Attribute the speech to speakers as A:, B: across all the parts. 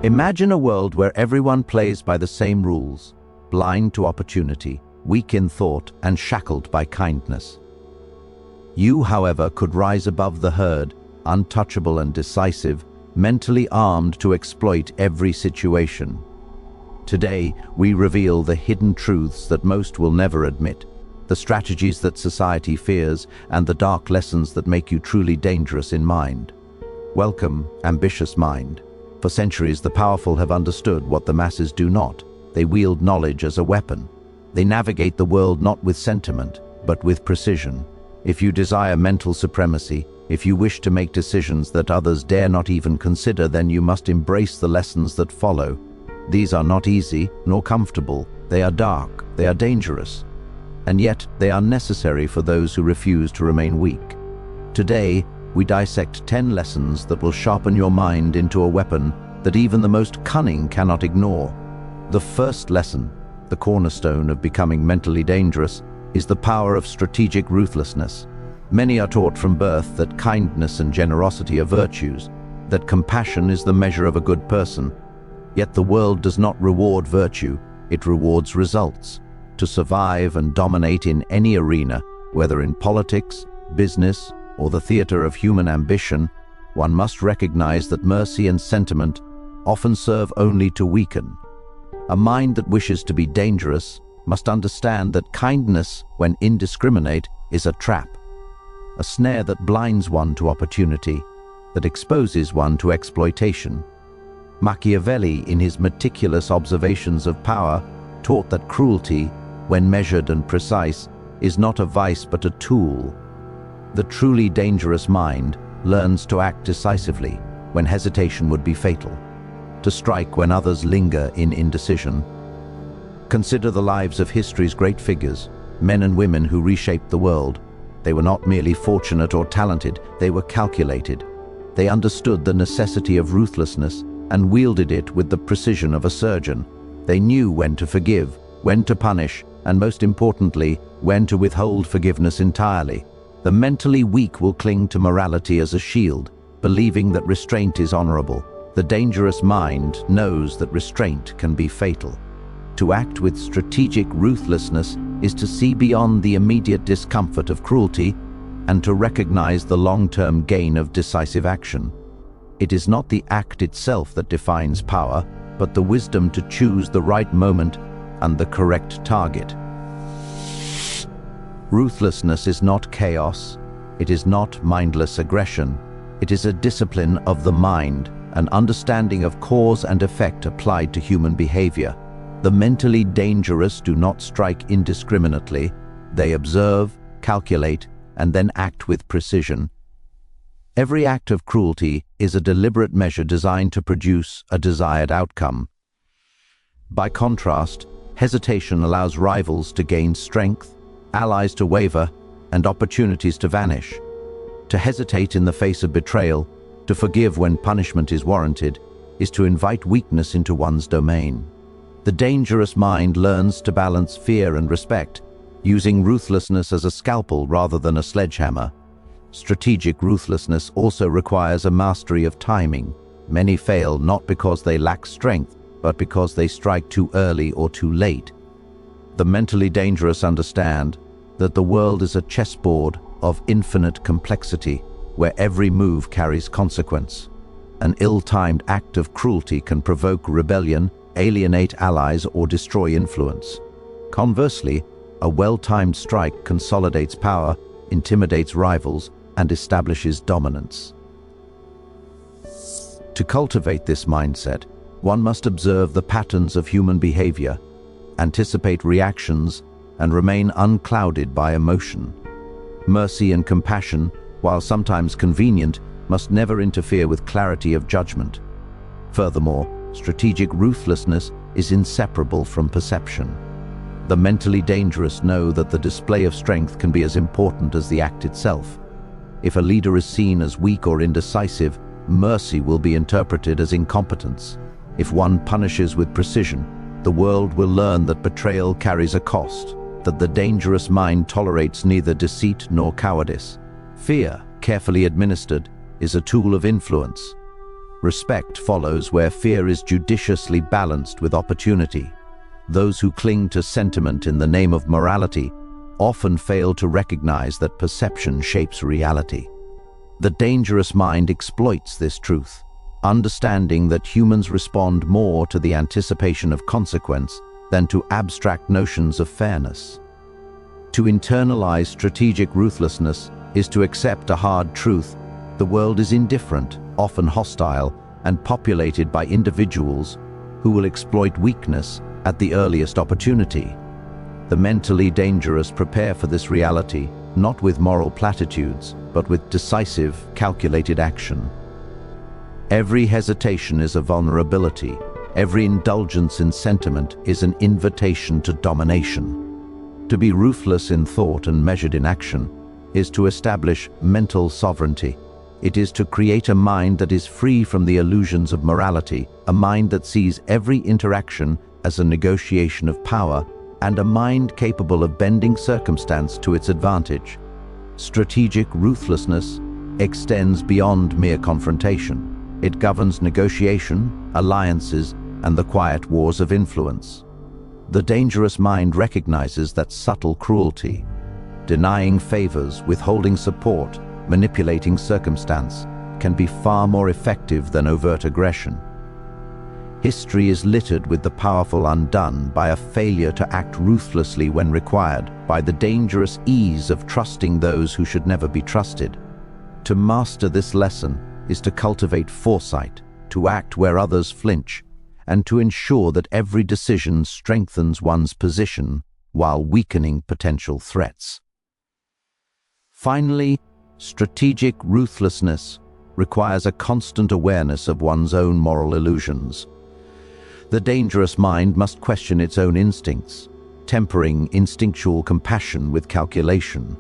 A: Imagine a world where everyone plays by the same rules, blind to opportunity, weak in thought, and shackled by kindness. You, however, could rise above the herd, untouchable and decisive, mentally armed to exploit every situation. Today, we reveal the hidden truths that most will never admit, the strategies that society fears, and the dark lessons that make you truly dangerous in mind. Welcome, ambitious mind. For centuries, the powerful have understood what the masses do not. They wield knowledge as a weapon. They navigate the world not with sentiment, but with precision. If you desire mental supremacy, if you wish to make decisions that others dare not even consider, then you must embrace the lessons that follow. These are not easy nor comfortable. They are dark, they are dangerous. And yet, they are necessary for those who refuse to remain weak. Today, we dissect 10 lessons that will sharpen your mind into a weapon that even the most cunning cannot ignore. The first lesson, the cornerstone of becoming mentally dangerous, is the power of strategic ruthlessness. Many are taught from birth that kindness and generosity are virtues, that compassion is the measure of a good person. Yet the world does not reward virtue, it rewards results. To survive and dominate in any arena, whether in politics, business, or the theater of human ambition, one must recognize that mercy and sentiment often serve only to weaken. A mind that wishes to be dangerous must understand that kindness, when indiscriminate, is a trap, a snare that blinds one to opportunity, that exposes one to exploitation. Machiavelli, in his meticulous observations of power, taught that cruelty, when measured and precise, is not a vice but a tool. The truly dangerous mind learns to act decisively when hesitation would be fatal, to strike when others linger in indecision. Consider the lives of history's great figures, men and women who reshaped the world. They were not merely fortunate or talented, they were calculated. They understood the necessity of ruthlessness and wielded it with the precision of a surgeon. They knew when to forgive, when to punish, and most importantly, when to withhold forgiveness entirely. The mentally weak will cling to morality as a shield, believing that restraint is honorable. The dangerous mind knows that restraint can be fatal. To act with strategic ruthlessness is to see beyond the immediate discomfort of cruelty and to recognize the long-term gain of decisive action. It is not the act itself that defines power, but the wisdom to choose the right moment and the correct target. Ruthlessness is not chaos, it is not mindless aggression, it is a discipline of the mind, an understanding of cause and effect applied to human behavior. The mentally dangerous do not strike indiscriminately, they observe, calculate, and then act with precision. Every act of cruelty is a deliberate measure designed to produce a desired outcome. By contrast, hesitation allows rivals to gain strength, allies to waver, and opportunities to vanish. To hesitate in the face of betrayal, to forgive when punishment is warranted, is to invite weakness into one's domain. The dangerous mind learns to balance fear and respect, using ruthlessness as a scalpel rather than a sledgehammer. Strategic ruthlessness also requires a mastery of timing. Many fail not because they lack strength, but because they strike too early or too late. The mentally dangerous understand that the world is a chessboard of infinite complexity, where every move carries consequence. An ill-timed act of cruelty can provoke rebellion, alienate allies, or destroy influence. Conversely, a well-timed strike consolidates power, intimidates rivals, and establishes dominance. To cultivate this mindset, one must observe the patterns of human behavior, anticipate reactions, and remain unclouded by emotion. Mercy and compassion, while sometimes convenient, must never interfere with clarity of judgment. Furthermore, strategic ruthlessness is inseparable from perception. The mentally dangerous know that the display of strength can be as important as the act itself. If a leader is seen as weak or indecisive, mercy will be interpreted as incompetence. If one punishes with precision, the world will learn that betrayal carries a cost, that the dangerous mind tolerates neither deceit nor cowardice. Fear, carefully administered, is a tool of influence. Respect follows where fear is judiciously balanced with opportunity. Those who cling to sentiment in the name of morality often fail to recognize that perception shapes reality. The dangerous mind exploits this truth, understanding that humans respond more to the anticipation of consequence than to abstract notions of fairness. To internalize strategic ruthlessness is to accept a hard truth: the world is indifferent, often hostile, and populated by individuals who will exploit weakness at the earliest opportunity. The mentally dangerous prepare for this reality, not with moral platitudes, but with decisive, calculated action. Every hesitation is a vulnerability. Every indulgence in sentiment is an invitation to domination. To be ruthless in thought and measured in action is to establish mental sovereignty. It is to create a mind that is free from the illusions of morality, a mind that sees every interaction as a negotiation of power, and a mind capable of bending circumstance to its advantage. Strategic ruthlessness extends beyond mere confrontation. It governs negotiation, alliances, and the quiet wars of influence. The dangerous mind recognizes that subtle cruelty, denying favors, withholding support, manipulating circumstance, can be far more effective than overt aggression. History is littered with the powerful undone by a failure to act ruthlessly when required, by the dangerous ease of trusting those who should never be trusted. To master this lesson is to cultivate foresight, to act where others flinch, and to ensure that every decision strengthens one's position while weakening potential threats. Finally, strategic ruthlessness requires a constant awareness of one's own moral illusions. The dangerous mind must question its own instincts, tempering instinctual compassion with calculation.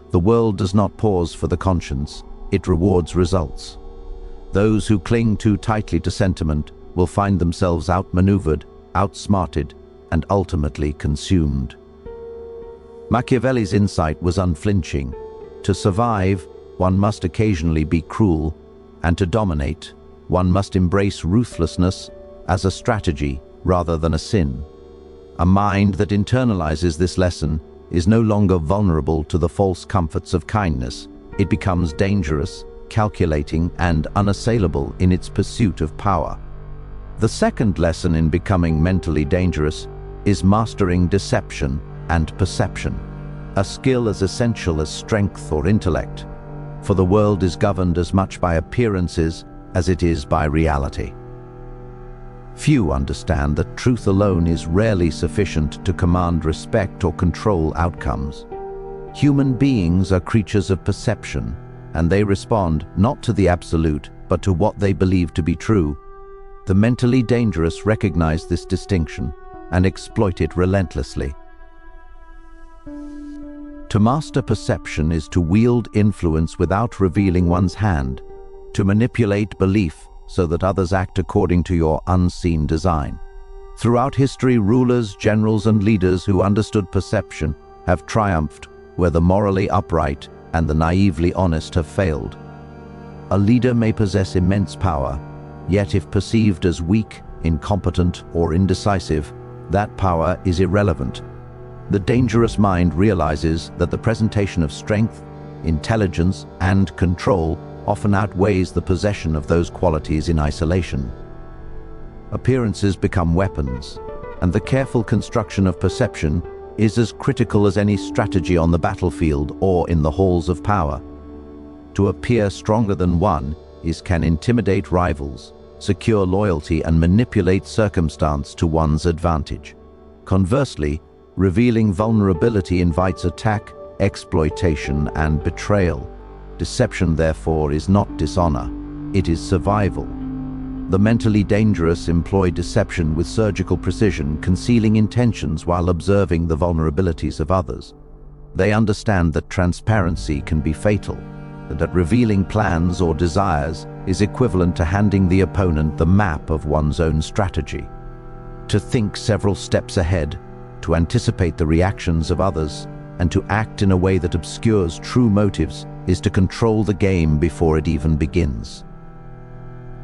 A: The world does not pause for the conscience, it rewards results. Those who cling too tightly to sentiment will find themselves outmaneuvered, outsmarted, and ultimately consumed. Machiavelli's insight was unflinching. To survive, one must occasionally be cruel, and to dominate, one must embrace ruthlessness as a strategy rather than a sin. A mind that internalizes this lesson is no longer vulnerable to the false comforts of kindness. It becomes dangerous, calculating, and unassailable in its pursuit of power. The second lesson in becoming mentally dangerous is mastering deception and perception, a skill as essential as strength or intellect, for the world is governed as much by appearances as it is by reality. Few understand that truth alone is rarely sufficient to command respect or control outcomes. Human beings are creatures of perception, and they respond not to the absolute, but to what they believe to be true. The mentally dangerous recognize this distinction and exploit it relentlessly. To master perception is to wield influence without revealing one's hand, to manipulate belief so that others act according to your unseen design. Throughout history, rulers, generals, and leaders who understood perception have triumphed where the morally upright and the naively honest have failed. A leader may possess immense power, yet if perceived as weak, incompetent, or indecisive, that power is irrelevant. The dangerous mind realizes that the presentation of strength, intelligence, and control often outweighs the possession of those qualities in isolation. Appearances become weapons, and the careful construction of perception is as critical as any strategy on the battlefield or in the halls of power. To appear stronger than one can intimidate rivals, secure loyalty, and manipulate circumstance to one's advantage. Conversely, revealing vulnerability invites attack, exploitation, and betrayal. Deception, therefore, is not dishonor, it is survival. The mentally dangerous employ deception with surgical precision, concealing intentions while observing the vulnerabilities of others. They understand that transparency can be fatal, and that revealing plans or desires is equivalent to handing the opponent the map of one's own strategy. To think several steps ahead, to anticipate the reactions of others, and to act in a way that obscures true motives is to control the game before it even begins.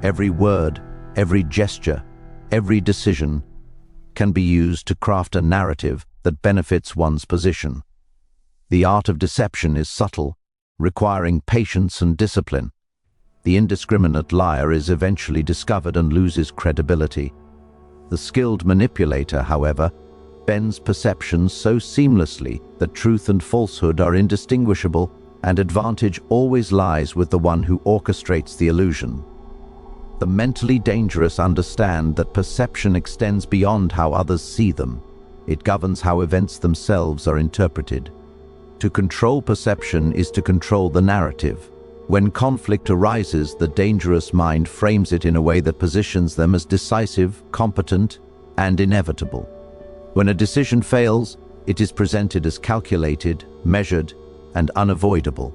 A: Every word, every gesture, every decision can be used to craft a narrative that benefits one's position. The art of deception is subtle, requiring patience and discipline. The indiscriminate liar is eventually discovered and loses credibility. The skilled manipulator, however, bends perceptions so seamlessly that truth and falsehood are indistinguishable, and advantage always lies with the one who orchestrates the illusion. The mentally dangerous understand that perception extends beyond how others see them. It governs how events themselves are interpreted. To control perception is to control the narrative. When conflict arises, the dangerous mind frames it in a way that positions them as decisive, competent, and inevitable. When a decision fails, it is presented as calculated, measured, and unavoidable.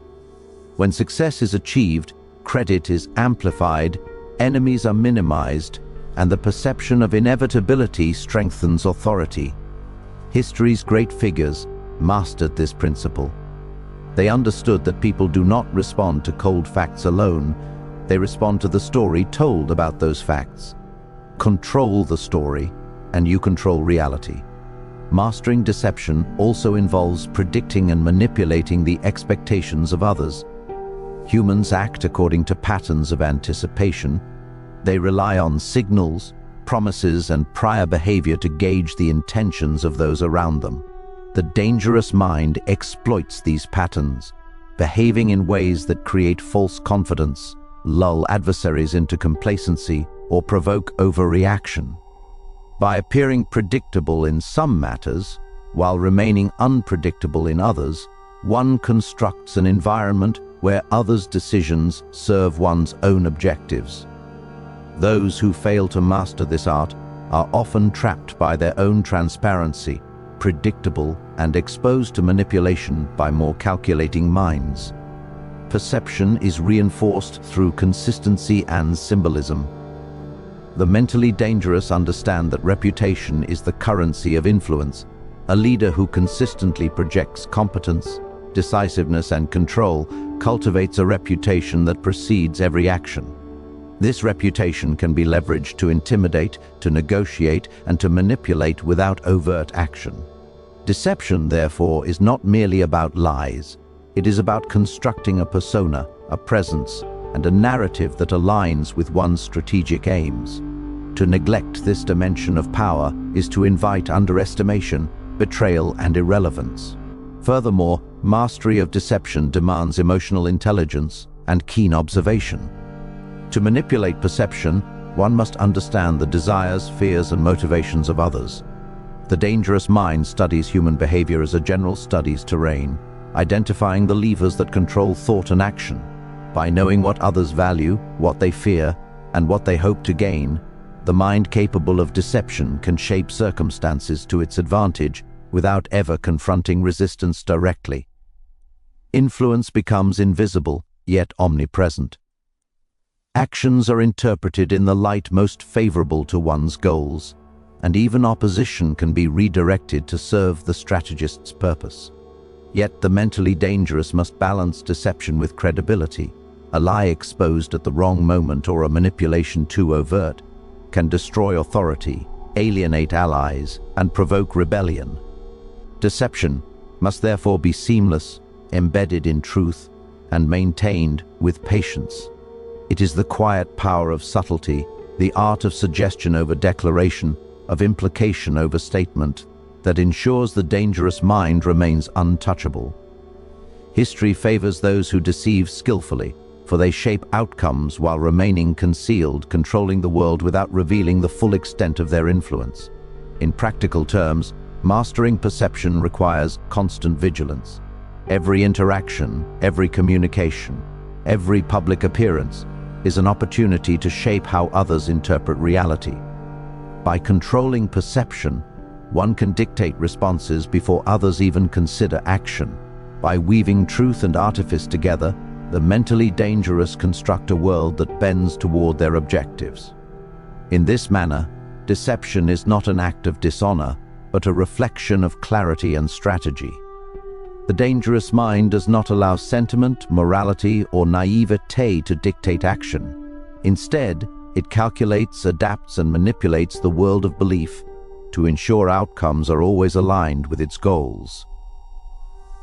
A: When success is achieved, credit is amplified, enemies are minimized, and the perception of inevitability strengthens authority. History's great figures mastered this principle. They understood that people do not respond to cold facts alone. They respond to the story told about those facts. Control the story, and you control reality. Mastering deception also involves predicting and manipulating the expectations of others. Humans act according to patterns of anticipation. They rely on signals, promises, and prior behavior to gauge the intentions of those around them. The dangerous mind exploits these patterns, behaving in ways that create false confidence, lull adversaries into complacency, or provoke overreaction. By appearing predictable in some matters, while remaining unpredictable in others, one constructs an environment where others' decisions serve one's own objectives. Those who fail to master this art are often trapped by their own transparency, predictable and exposed to manipulation by more calculating minds. Perception is reinforced through consistency and symbolism. The mentally dangerous understand that reputation is the currency of influence. A leader who consistently projects competence, decisiveness, and control cultivates a reputation that precedes every action. This reputation can be leveraged to intimidate, to negotiate, and to manipulate without overt action. Deception, therefore, is not merely about lies. It is about constructing a persona, a presence, and a narrative that aligns with one's strategic aims. To neglect this dimension of power is to invite underestimation, betrayal, and irrelevance. Furthermore, mastery of deception demands emotional intelligence and keen observation. To manipulate perception, one must understand the desires, fears, and motivations of others. The dangerous mind studies human behavior as a general studies terrain, identifying the levers that control thought and action. By knowing what others value, what they fear, and what they hope to gain, the mind capable of deception can shape circumstances to its advantage without ever confronting resistance directly. Influence becomes invisible, yet omnipresent. Actions are interpreted in the light most favorable to one's goals, and even opposition can be redirected to serve the strategist's purpose. Yet the mentally dangerous must balance deception with credibility. A lie exposed at the wrong moment or a manipulation too overt can destroy authority, alienate allies, and provoke rebellion. Deception must therefore be seamless, embedded in truth, and maintained with patience. It is the quiet power of subtlety, the art of suggestion over declaration, of implication over statement, that ensures the dangerous mind remains untouchable. History favors those who deceive skillfully, for they shape outcomes while remaining concealed, controlling the world without revealing the full extent of their influence. In practical terms, mastering perception requires constant vigilance. Every interaction, every communication, every public appearance is an opportunity to shape how others interpret reality. By controlling perception, one can dictate responses before others even consider action. By weaving truth and artifice together, the mentally dangerous construct a world that bends toward their objectives. In this manner, deception is not an act of dishonor, but a reflection of clarity and strategy. The dangerous mind does not allow sentiment, morality, or naivete to dictate action. Instead, it calculates, adapts, and manipulates the world of belief to ensure outcomes are always aligned with its goals.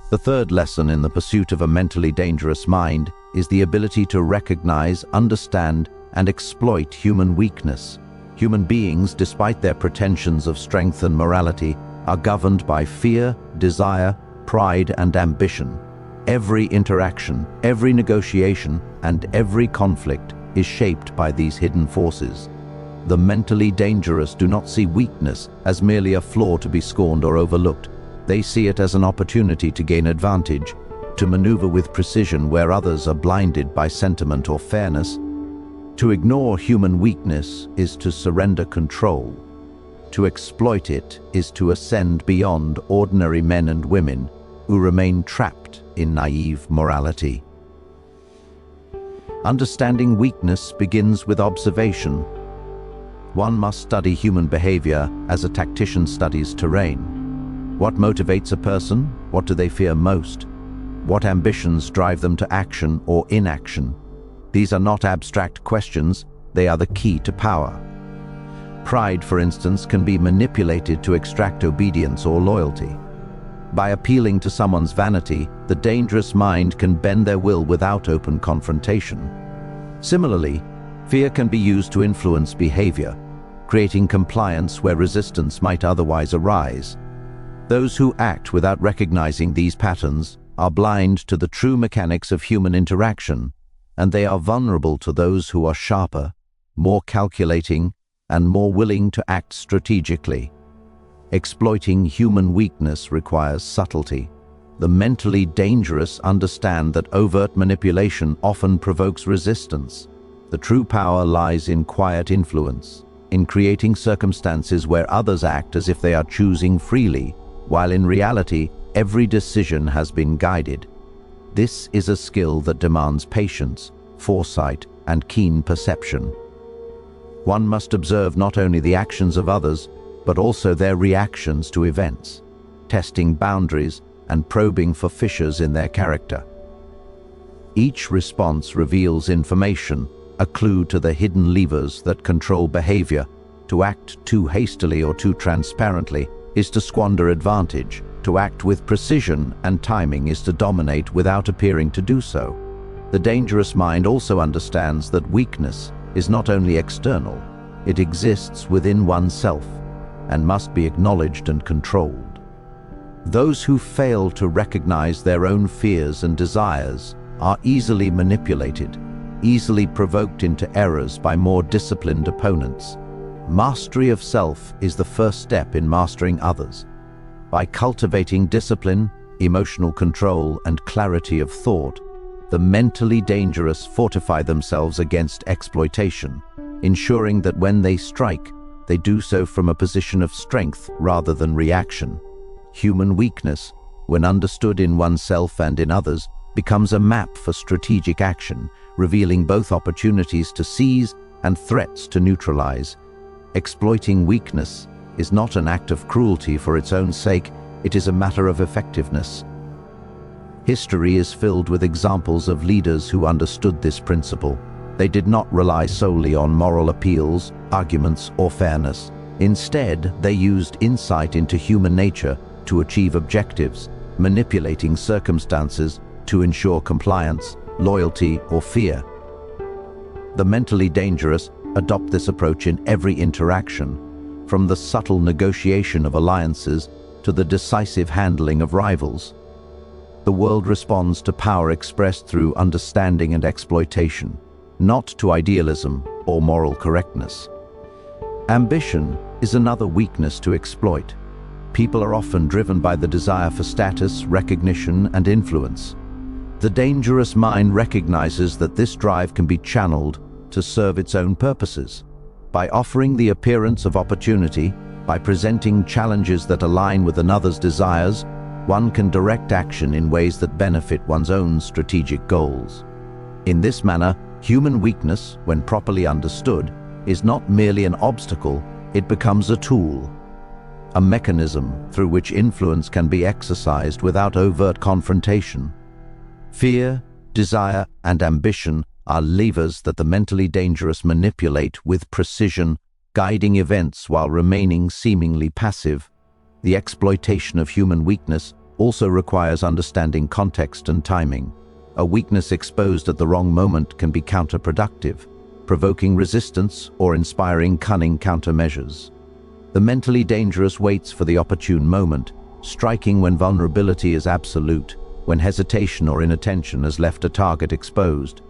A: The third lesson in the pursuit of a mentally dangerous mind is the ability to recognize, understand, and exploit human weakness. Human beings, despite their pretensions of strength and morality, are governed by fear, desire, pride, and ambition. Every interaction, every negotiation, and every conflict is shaped by these hidden forces. The mentally dangerous do not see weakness as merely a flaw to be scorned or overlooked. They see it as an opportunity to gain advantage, to maneuver with precision where others are blinded by sentiment or fairness. To ignore human weakness is to surrender control. To exploit it is to ascend beyond ordinary men and women who remain trapped in naive morality. Understanding weakness begins with observation. One must study human behavior as a tactician studies terrain. What motivates a person? What do they fear most? What ambitions drive them to action or inaction? These are not abstract questions, they are the key to power. Pride, for instance, can be manipulated to extract obedience or loyalty. By appealing to someone's vanity, the dangerous mind can bend their will without open confrontation. Similarly, fear can be used to influence behavior, creating compliance where resistance might otherwise arise. Those who act without recognizing these patterns are blind to the true mechanics of human interaction, and they are vulnerable to those who are sharper, more calculating, and more willing to act strategically. Exploiting human weakness requires subtlety. The mentally dangerous understand that overt manipulation often provokes resistance. The true power lies in quiet influence, in creating circumstances where others act as if they are choosing freely, while in reality, every decision has been guided. This is a skill that demands patience, foresight, and keen perception. One must observe not only the actions of others, but also their reactions to events, testing boundaries and probing for fissures in their character. Each response reveals information, a clue to the hidden levers that control behavior. To act too hastily or too transparently is to squander advantage. To act with precision and timing is to dominate without appearing to do so. The dangerous mind also understands that weakness is not only external, it exists within oneself and must be acknowledged and controlled. Those who fail to recognize their own fears and desires are easily manipulated, easily provoked into errors by more disciplined opponents. Mastery of self is the first step in mastering others. By cultivating discipline, emotional control, and clarity of thought, the mentally dangerous fortify themselves against exploitation, ensuring that when they strike, they do so from a position of strength rather than reaction. Human weakness, when understood in oneself and in others, becomes a map for strategic action, revealing both opportunities to seize and threats to neutralize. Exploiting weakness is not an act of cruelty for its own sake, it is a matter of effectiveness. History is filled with examples of leaders who understood this principle. They did not rely solely on moral appeals, arguments, or fairness. Instead, they used insight into human nature to achieve objectives, manipulating circumstances to ensure compliance, loyalty, or fear. The mentally dangerous adopt this approach in every interaction, from the subtle negotiation of alliances to the decisive handling of rivals. The world responds to power expressed through understanding and exploitation, not to idealism or moral correctness. Ambition is another weakness to exploit. People are often driven by the desire for status, recognition, and influence. The dangerous mind recognizes that this drive can be channeled to serve its own purposes. By offering the appearance of opportunity, by presenting challenges that align with another's desires, one can direct action in ways that benefit one's own strategic goals. In this manner, human weakness, when properly understood, is not merely an obstacle, it becomes a tool, a mechanism through which influence can be exercised without overt confrontation. Fear, desire, and ambition are levers that the mentally dangerous manipulate with precision, guiding events while remaining seemingly passive. The exploitation of human weakness also requires understanding context and timing. A weakness exposed at the wrong moment can be counterproductive, provoking resistance or inspiring cunning countermeasures. The mentally dangerous waits for the opportune moment, striking when vulnerability is absolute, when hesitation or inattention has left a target exposed.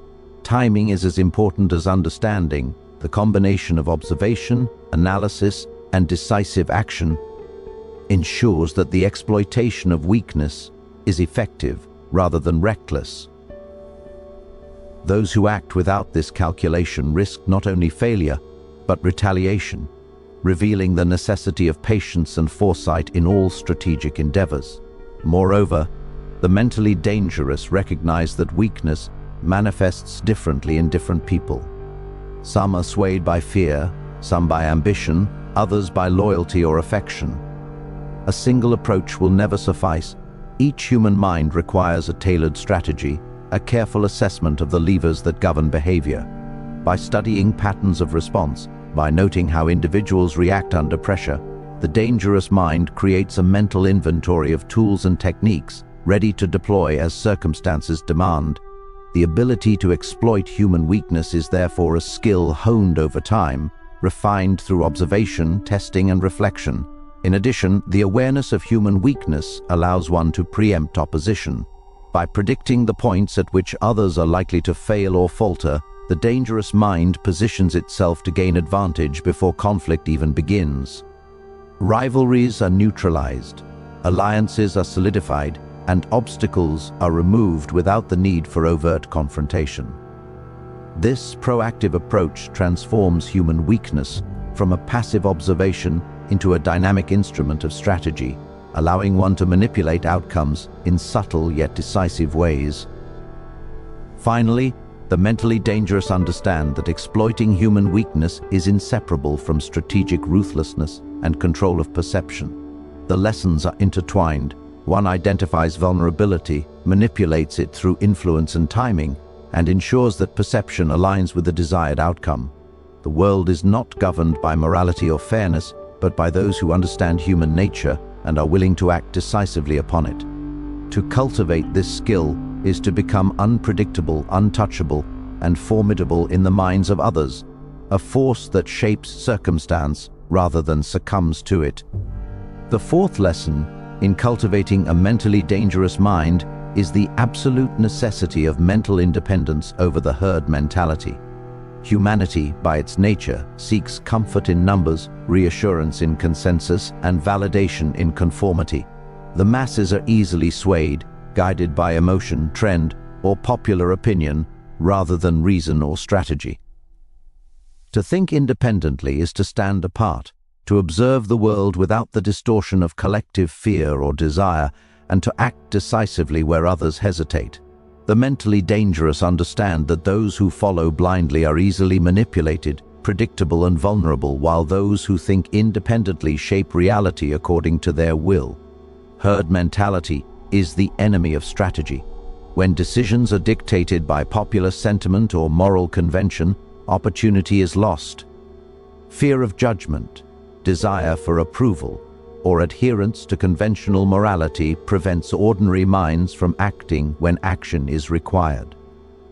A: Timing is as important as understanding. The combination of observation, analysis, and decisive action ensures that the exploitation of weakness is effective rather than reckless. Those who act without this calculation risk not only failure, but retaliation, revealing the necessity of patience and foresight in all strategic endeavors. Moreover, the mentally dangerous recognize that weakness manifests differently in different people. Some are swayed by fear, some by ambition, others by loyalty or affection. A single approach will never suffice. Each human mind requires a tailored strategy, a careful assessment of the levers that govern behavior. By studying patterns of response, by noting how individuals react under pressure, the dangerous mind creates a mental inventory of tools and techniques ready to deploy as circumstances demand. The ability to exploit human weakness is therefore a skill honed over time, refined through observation, testing, and reflection. In addition, the awareness of human weakness allows one to preempt opposition. By predicting the points at which others are likely to fail or falter, the dangerous mind positions itself to gain advantage before conflict even begins. Rivalries are neutralized, alliances are solidified, and obstacles are removed without the need for overt confrontation. This proactive approach transforms human weakness from a passive observation into a dynamic instrument of strategy, allowing one to manipulate outcomes in subtle yet decisive ways. Finally, the mentally dangerous understand that exploiting human weakness is inseparable from strategic ruthlessness and control of perception. The lessons are intertwined. One identifies vulnerability, manipulates it through influence and timing, and ensures that perception aligns with the desired outcome. The world is not governed by morality or fairness, but by those who understand human nature and are willing to act decisively upon it. To cultivate this skill is to become unpredictable, untouchable, and formidable in the minds of others, a force that shapes circumstance rather than succumbs to it. The fourth lesson in cultivating a mentally dangerous mind is the absolute necessity of mental independence over the herd mentality. Humanity, by its nature, seeks comfort in numbers, reassurance in consensus, and validation in conformity. The masses are easily swayed, guided by emotion, trend, or popular opinion, rather than reason or strategy. To think independently is to stand apart, to observe the world without the distortion of collective fear or desire, and to act decisively where others hesitate. The mentally dangerous understand that those who follow blindly are easily manipulated, predictable, and vulnerable, while those who think independently shape reality according to their will. Herd mentality is the enemy of strategy. When decisions are dictated by popular sentiment or moral convention, opportunity is lost. Fear of judgment, desire for approval, or adherence to conventional morality prevents ordinary minds from acting when action is required.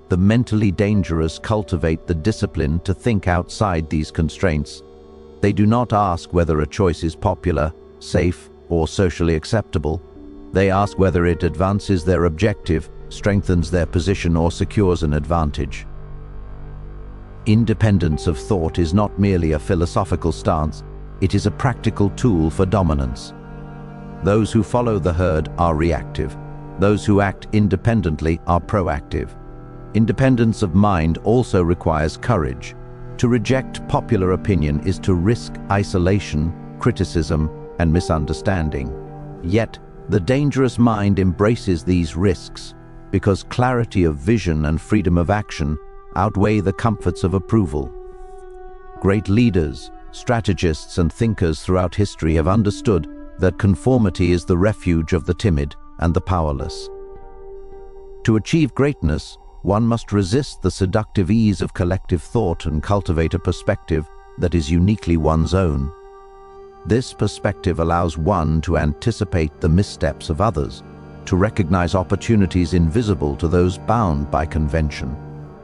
A: The mentally dangerous cultivate the discipline to think outside these constraints. They do not ask whether a choice is popular, safe, or socially acceptable. They ask whether it advances their objective, strengthens their position, or secures an advantage. Independence of thought is not merely a philosophical stance, it is a practical tool for dominance. Those who follow the herd are reactive. Those who act independently are proactive. Independence of mind also requires courage. To reject popular opinion is to risk isolation, criticism, and misunderstanding. Yet, the dangerous mind embraces these risks because clarity of vision and freedom of action outweigh the comforts of approval. Great leaders, strategists, and thinkers throughout history have understood that conformity is the refuge of the timid and the powerless. To achieve greatness, one must resist the seductive ease of collective thought and cultivate a perspective that is uniquely one's own. This perspective allows one to anticipate the missteps of others, to recognize opportunities invisible to those bound by convention,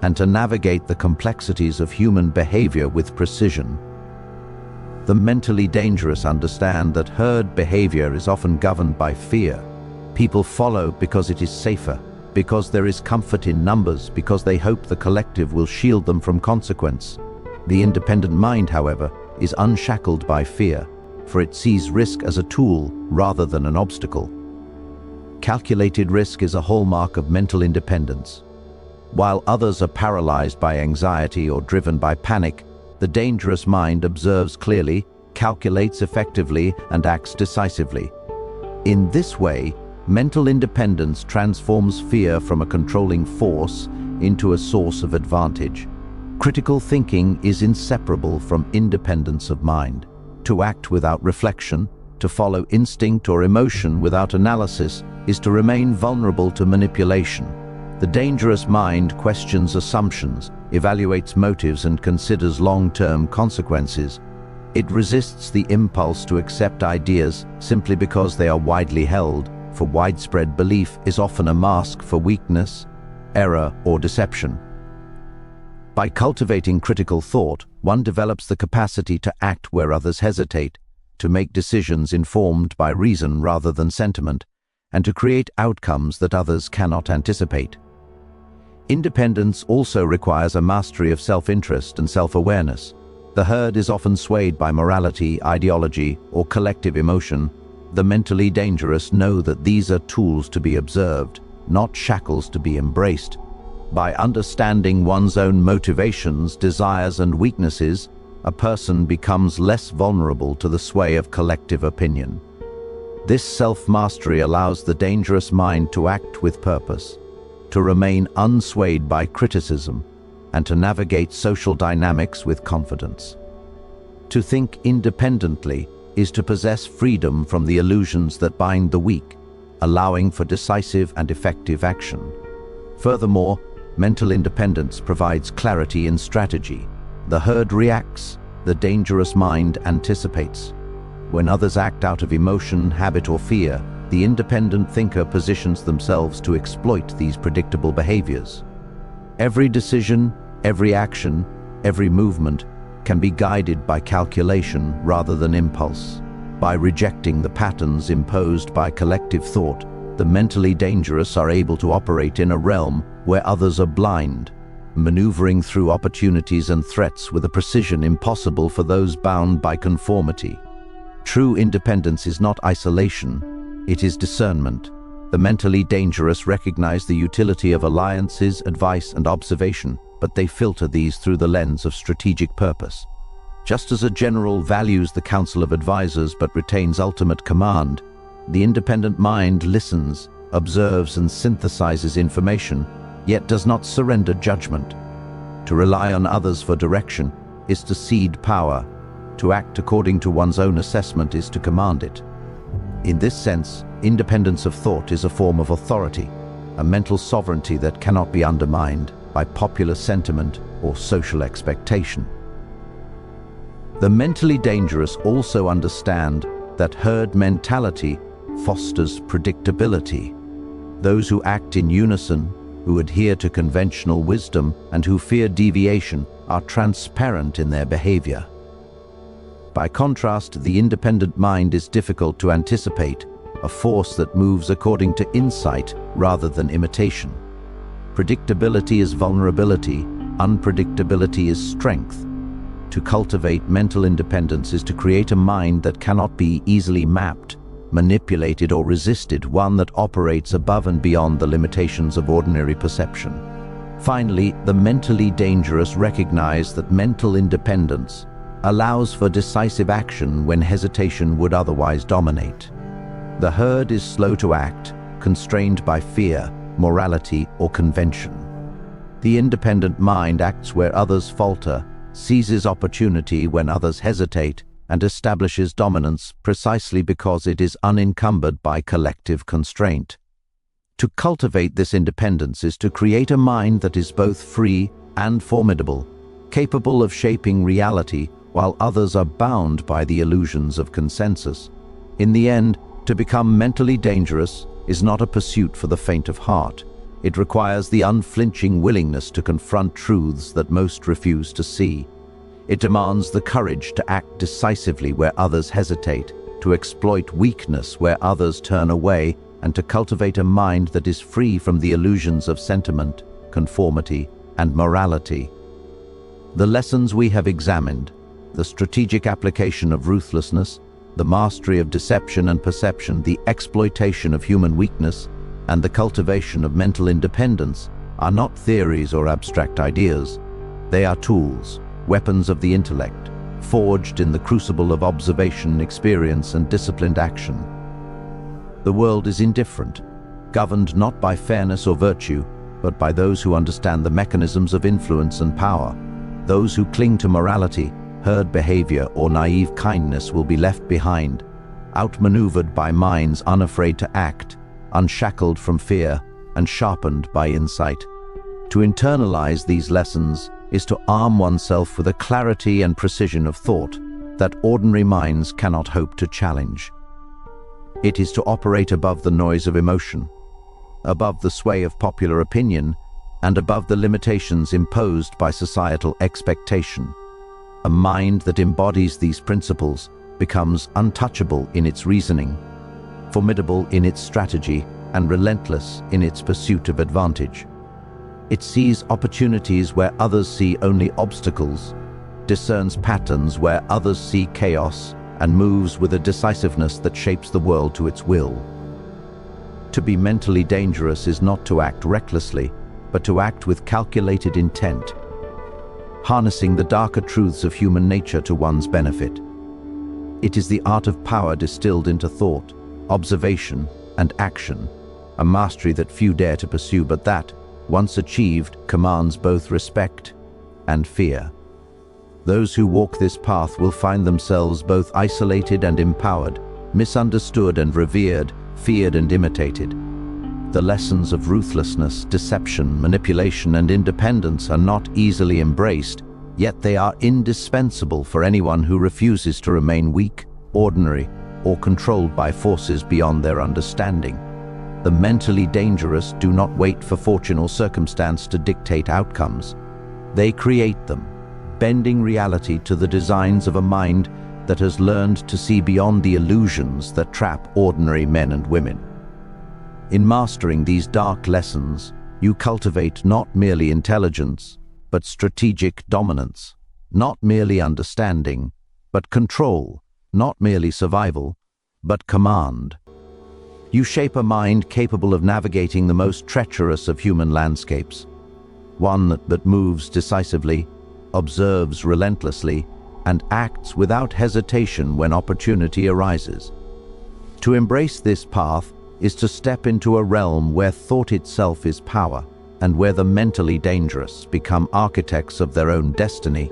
A: and to navigate the complexities of human behavior with precision. The mentally dangerous understand that herd behavior is often governed by fear. People follow because it is safer, because there is comfort in numbers, because they hope the collective will shield them from consequence. The independent mind, however, is unshackled by fear, for it sees risk as a tool rather than an obstacle. Calculated risk is a hallmark of mental independence. While others are paralyzed by anxiety or driven by panic, the dangerous mind observes clearly, calculates effectively, and acts decisively. In this way, mental independence transforms fear from a controlling force into a source of advantage. Critical thinking is inseparable from independence of mind. To act without reflection, to follow instinct or emotion without analysis, is to remain vulnerable to manipulation. The dangerous mind questions assumptions, evaluates motives, and considers long-term consequences. It resists the impulse to accept ideas simply because they are widely held, for widespread belief is often a mask for weakness, error, or deception. By cultivating critical thought, one develops the capacity to act where others hesitate, to make decisions informed by reason rather than sentiment, and to create outcomes that others cannot anticipate. Independence also requires a mastery of self-interest and self-awareness. The herd is often swayed by morality, ideology, or collective emotion. The mentally dangerous know that these are tools to be observed, not shackles to be embraced. By understanding one's own motivations, desires, and weaknesses, a person becomes less vulnerable to the sway of collective opinion. This self-mastery allows the dangerous mind to act with purpose, to remain unswayed by criticism, and to navigate social dynamics with confidence. To think independently is to possess freedom from the illusions that bind the weak, allowing for decisive and effective action. Furthermore, mental independence provides clarity in strategy. The herd reacts, the dangerous mind anticipates. When others act out of emotion, habit, or fear, the independent thinker positions themselves to exploit these predictable behaviors. Every decision, every action, every movement can be guided by calculation rather than impulse. By rejecting the patterns imposed by collective thought, the mentally dangerous are able to operate in a realm where others are blind, maneuvering through opportunities and threats with a precision impossible for those bound by conformity. True independence is not isolation, it is discernment. The mentally dangerous recognize the utility of alliances, advice, and observation, but they filter these through the lens of strategic purpose. Just as a general values the counsel of advisors but retains ultimate command, the independent mind listens, observes, and synthesizes information, yet does not surrender judgment. To rely on others for direction is to cede power. To act according to one's own assessment is to command it. In this sense, independence of thought is a form of authority, a mental sovereignty that cannot be undermined by popular sentiment or social expectation. The mentally dangerous also understand that herd mentality fosters predictability. Those who act in unison, who adhere to conventional wisdom, and who fear deviation are transparent in their behavior. By contrast, the independent mind is difficult to anticipate, a force that moves according to insight rather than imitation. Predictability is vulnerability, unpredictability is strength. To cultivate mental independence is to create a mind that cannot be easily mapped, manipulated, or resisted, one that operates above and beyond the limitations of ordinary perception. Finally, the mentally dangerous recognize that mental independence allows for decisive action when hesitation would otherwise dominate. The herd is slow to act, constrained by fear, morality, or convention. The independent mind acts where others falter, seizes opportunity when others hesitate, and establishes dominance precisely because it is unencumbered by collective constraint. To cultivate this independence is to create a mind that is both free and formidable, capable of shaping reality while others are bound by the illusions of consensus. In the end, to become mentally dangerous is not a pursuit for the faint of heart. It requires the unflinching willingness to confront truths that most refuse to see. It demands the courage to act decisively where others hesitate, to exploit weakness where others turn away, and to cultivate a mind that is free from the illusions of sentiment, conformity, and morality. The lessons we have examined, the strategic application of ruthlessness, the mastery of deception and perception, the exploitation of human weakness, and the cultivation of mental independence, are not theories or abstract ideas. They are tools, weapons of the intellect, forged in the crucible of observation, experience, and disciplined action. The world is indifferent, governed not by fairness or virtue, but by those who understand the mechanisms of influence and power. Those who cling to morality, herd behavior, or naive kindness will be left behind, outmaneuvered by minds unafraid to act, unshackled from fear, and sharpened by insight. To internalize these lessons is to arm oneself with a clarity and precision of thought that ordinary minds cannot hope to challenge. It is to operate above the noise of emotion, above the sway of popular opinion, and above the limitations imposed by societal expectation. A mind that embodies these principles becomes untouchable in its reasoning, formidable in its strategy, and relentless in its pursuit of advantage. It sees opportunities where others see only obstacles, discerns patterns where others see chaos, and moves with a decisiveness that shapes the world to its will. To be mentally dangerous is not to act recklessly, but to act with calculated intent, harnessing the darker truths of human nature to one's benefit. It is the art of power distilled into thought, observation, and action, a mastery that few dare to pursue, but that, once achieved, commands both respect and fear. Those who walk this path will find themselves both isolated and empowered, misunderstood and revered, feared and imitated. The lessons of ruthlessness, deception, manipulation, and independence are not easily embraced, yet they are indispensable for anyone who refuses to remain weak, ordinary, or controlled by forces beyond their understanding. The mentally dangerous do not wait for fortune or circumstance to dictate outcomes. They create them, bending reality to the designs of a mind that has learned to see beyond the illusions that trap ordinary men and women. In mastering these dark lessons, you cultivate not merely intelligence, but strategic dominance, not merely understanding, but control, not merely survival, but command. You shape a mind capable of navigating the most treacherous of human landscapes, one that moves decisively, observes relentlessly, and acts without hesitation when opportunity arises. To embrace this path is to step into a realm where thought itself is power, and where the mentally dangerous become architects of their own destiny,